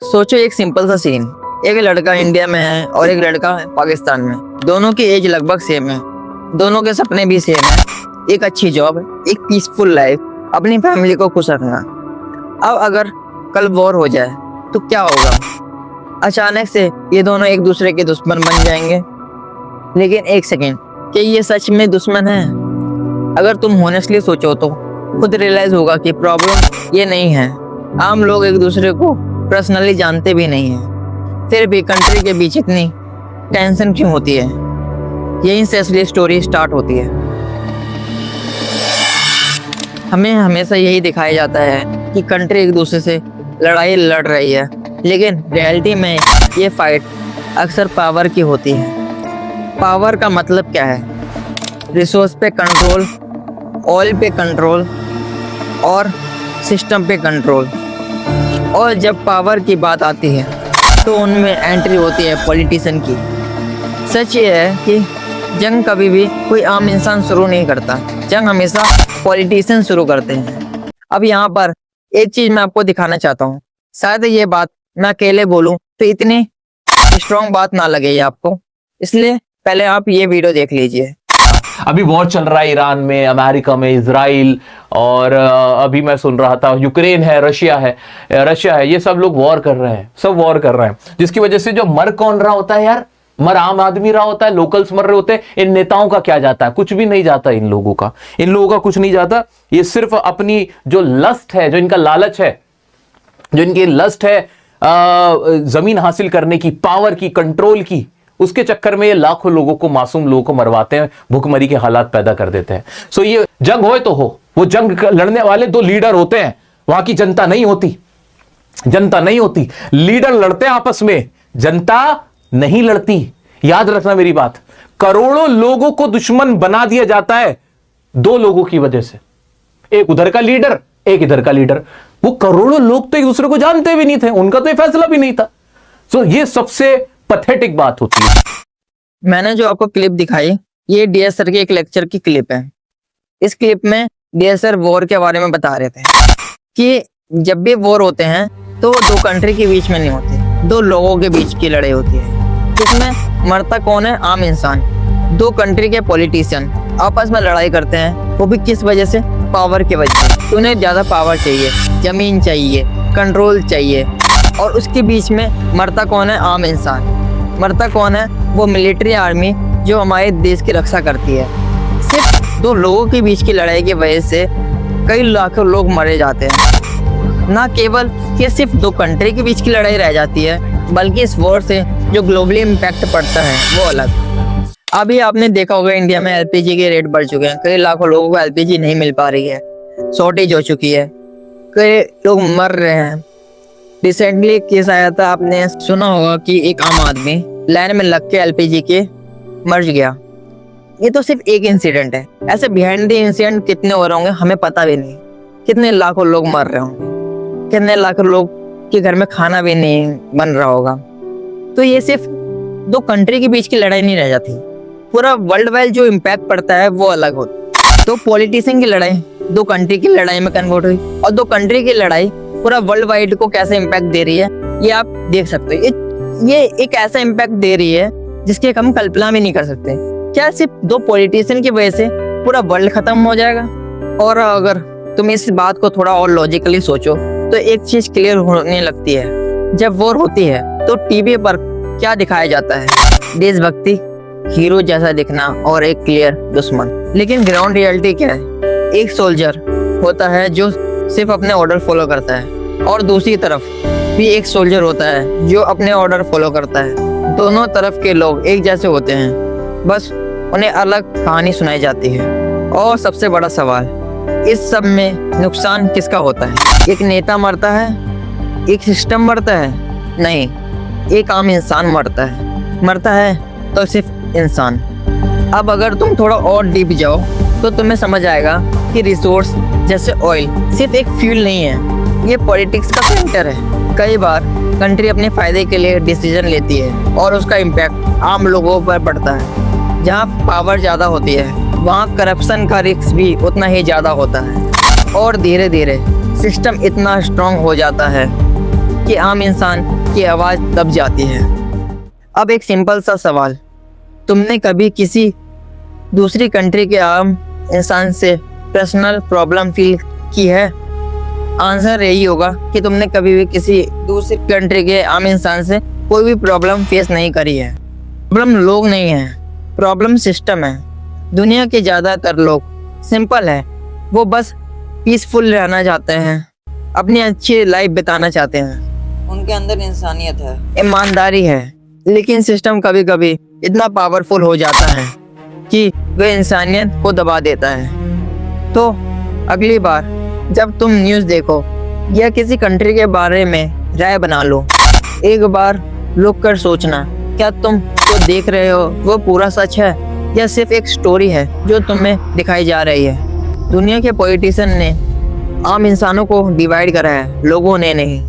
सोचो एक सिंपल सा सीन, एक लड़का इंडिया में है और एक लड़का है पाकिस्तान में। दोनों की एज लगभग सेम है, दोनों के सपने भी सेम है, एक अच्छी जॉब, एक पीसफुल लाइफ, अपनी फैमिली को खुश रखना। अब अगर कल वॉर हो जाए तो क्या होगा? अचानक से ये दोनों एक दूसरे के दुश्मन बन जाएंगे। लेकिन एक सेकेंड, क्या ये सच में दुश्मन है? अगर तुम होनेस्टली सोचो तो खुद रियलाइज होगा कि प्रॉब्लम ये नहीं है। आम लोग एक दूसरे को पर्सनली जानते भी नहीं है, फिर भी कंट्री के बीच इतनी टेंशन क्यों होती है? यहीं से असली स्टोरी स्टार्ट होती है। हमें हमेशा यही दिखाया जाता है कि कंट्री एक दूसरे से लड़ाई लड़ रही है, लेकिन रियलिटी में ये फाइट अक्सर पावर की होती है। पावर का मतलब क्या है? रिसोर्स पे कंट्रोल, ऑयल पे कंट्रोल और सिस्टम पे कंट्रोल। और जब पावर की बात आती है तो उनमें एंट्री होती है पॉलिटिशियन की। सच ये है कि जंग कभी भी कोई आम इंसान शुरू नहीं करता, जंग हमेशा पॉलिटिशियन शुरू करते हैं। अब यहाँ पर एक चीज मैं आपको दिखाना चाहता हूँ। शायद ये बात मैं अकेले बोलूँ तो इतनी स्ट्रॉन्ग बात ना लगे ये आपको, इसलिए पहले आप ये वीडियो देख लीजिए। अभी वॉर चल रहा है ईरान में, अमेरिका में, इजराइल, और अभी मैं सुन रहा था यूक्रेन है, रशिया है, ये सब लोग वॉर कर रहे हैं, सब वॉर कर रहे हैं। जिसकी वजह से जो मर कौन रहा होता है यार? मर आम आदमी रहा होता है, लोकल्स मर रहे होते हैं। इन नेताओं का क्या जाता है? कुछ भी नहीं जाता इन लोगों का कुछ नहीं जाता। ये सिर्फ अपनी जो लस्ट है, जो इनका लालच है, जो इनकी लस्ट है जमीन हासिल करने की, पावर की, कंट्रोल की, उसके चक्कर में ये लाखों लोगों को, मासूम लोगों को मरवाते हैं, भूखमरी के हालात पैदा कर देते हैं। सो ये जंग हो तो हो, वो जंग लड़ने वाले दो लीडर होते हैं, वहां की जनता नहीं होती। लीडर लड़ते हैं आपस में, जनता नहीं लड़ती। याद रखना मेरी बात। करोड़ों लोगों को दुश्मन बना दिया जाता है दो लोगों की वजह से, एक उधर का लीडर, एक इधर का लीडर। वो करोड़ों लोग तो एक दूसरे को जानते भी नहीं थे, उनका तो फैसला भी नहीं था। सो ये सबसे पैथेटिक बात होती है। मैंने जो आपको क्लिप दिखाई, ये डीएस सर के एक लेक्चर की क्लिप है। इस क्लिप में डीएस सर वॉर के बारे में बता रहे थे कि जब भी वॉर होते हैं तो दो कंट्री के बीच में नहीं होते, दो लोगों के बीच की लड़ाई होती है। इसमें मरता कौन है? आम इंसान। दो कंट्री के पॉलिटिशियन आपस में लड़ाई करते हैं, वो भी किस वजह से? पावर की वजह से। उन्हें ज्यादा पावर चाहिए, जमीन चाहिए, कंट्रोल चाहिए, और उसके बीच में मरता कौन है? आम इंसान। मरता कौन है? वो मिलिट्री आर्मी जो हमारे देश की रक्षा करती है। सिर्फ दो लोगों के बीच की लड़ाई की वजह से कई लाखों लोग मारे जाते हैं। ना केवल ये सिर्फ दो कंट्री के बीच की लड़ाई रह जाती है, बल्कि इस वॉर से जो ग्लोबली इम्पैक्ट पड़ता है वो अलग। अभी आपने देखा होगा इंडिया में एलपीजी के रेट बढ़ चुके हैं, कई लाखों लोगों को एलपीजी नहीं मिल पा रही है, शॉर्टेज हो चुकी है, कई लोग मर रहे हैं। रिसेंटली केस आया था, आपने सुना होगा कि एक आम आदमी लाइन में लग के एलपीजी के मर गया। ये तो सिर्फ एक इंसिडेंट है, ऐसे बिहाइंड द इंसिडेंट कितने हो रहे होंगे हमें पता भी नहीं। कितने लाखों लोग मर रहे होंगे, कितने लाखों लोग के घर में खाना भी नहीं बन रहा होगा। तो ये सिर्फ दो कंट्री के बीच की लड़ाई नहीं रह जाती, पूरा वर्ल्ड वाइड जो इम्पैक्ट पड़ता है वो अलग होता। तो पॉलिटिशियन की लड़ाई दो कंट्री की लड़ाई में कन्वर्ट हुई, और दो कंट्री की लड़ाई पूरा वर्ल्ड वाइड को कैसे इम्पैक्ट दे रही है ये आप देख सकते हो। ये एक ऐसा इम्पैक्ट दे रही है जिसकी हम कल्पना भी नहीं कर सकते। क्या सिर्फ दो पॉलिटिशियन की वजह से पूरा वर्ल्ड खत्म हो जाएगा? और अगर तुम इस बात को थोड़ा और लॉजिकली सोचो तो एक चीज क्लियर होने लगती है। जब वॉर होती है तो टीवी पर क्या दिखाया जाता है? देशभक्ति, हीरो जैसा दिखना और एक क्लियर दुश्मन। लेकिन ग्राउंड रियलिटी क्या है? एक सोल्जर होता है जो सिर्फ अपने ऑर्डर फॉलो करता है, और दूसरी तरफ भी एक सोल्जर होता है जो अपने ऑर्डर फॉलो करता है। दोनों तरफ के लोग एक जैसे होते हैं, बस उन्हें अलग कहानी सुनाई जाती है। और सबसे बड़ा सवाल, इस सब में नुकसान किसका होता है? एक नेता मरता है? एक सिस्टम मरता है? नहीं, एक आम इंसान मरता है तो सिर्फ इंसान। अब अगर तुम थोड़ा और डीप जाओ तो तुम्हें समझ आएगा कि रिसोर्स जैसे ऑयल सिर्फ एक फ्यूल नहीं है, ये पॉलिटिक्स का सेंटर है। कई बार कंट्री अपने फायदे के लिए डिसीजन लेती है और उसका इम्पैक्ट आम लोगों पर पड़ता है। जहाँ पावर ज़्यादा होती है वहाँ करप्शन का रिस्क भी उतना ही ज़्यादा होता है, और धीरे धीरे सिस्टम इतना स्ट्रांग हो जाता है कि आम इंसान की आवाज़ दब जाती है। अब एक सिंपल सा सवाल, तुमने कभी किसी दूसरी कंट्री के आम इंसान से पर्सनल प्रॉब्लम फील की है? आंसर यही होगा कि तुमने कभी भी किसी दूसरी कंट्री के आम इंसान से कोई भी प्रॉब्लम फेस नहीं करी है। प्रॉब्लम लोग नहीं है, प्रॉब्लम सिस्टम है। दुनिया के ज़्यादातर लोग सिंपल है, वो बस पीसफुल रहना चाहते हैं, अपनी अच्छी लाइफ बिताना चाहते हैं। उनके अंदर इंसानियत है, ईमानदारी है, लेकिन सिस्टम कभी कभी इतना पावरफुल हो जाता है कि वह इंसानियत को दबा देता है। तो अगली बार जब तुम न्यूज़ देखो या किसी कंट्री के बारे में राय बना लो, एक बार रुक कर सोचना, क्या तुम जो देख रहे हो वो पूरा सच है या सिर्फ एक स्टोरी है जो तुम्हें दिखाई जा रही है। दुनिया के पॉलिटिशियन ने आम इंसानों को डिवाइड करा है, लोगों ने नहीं।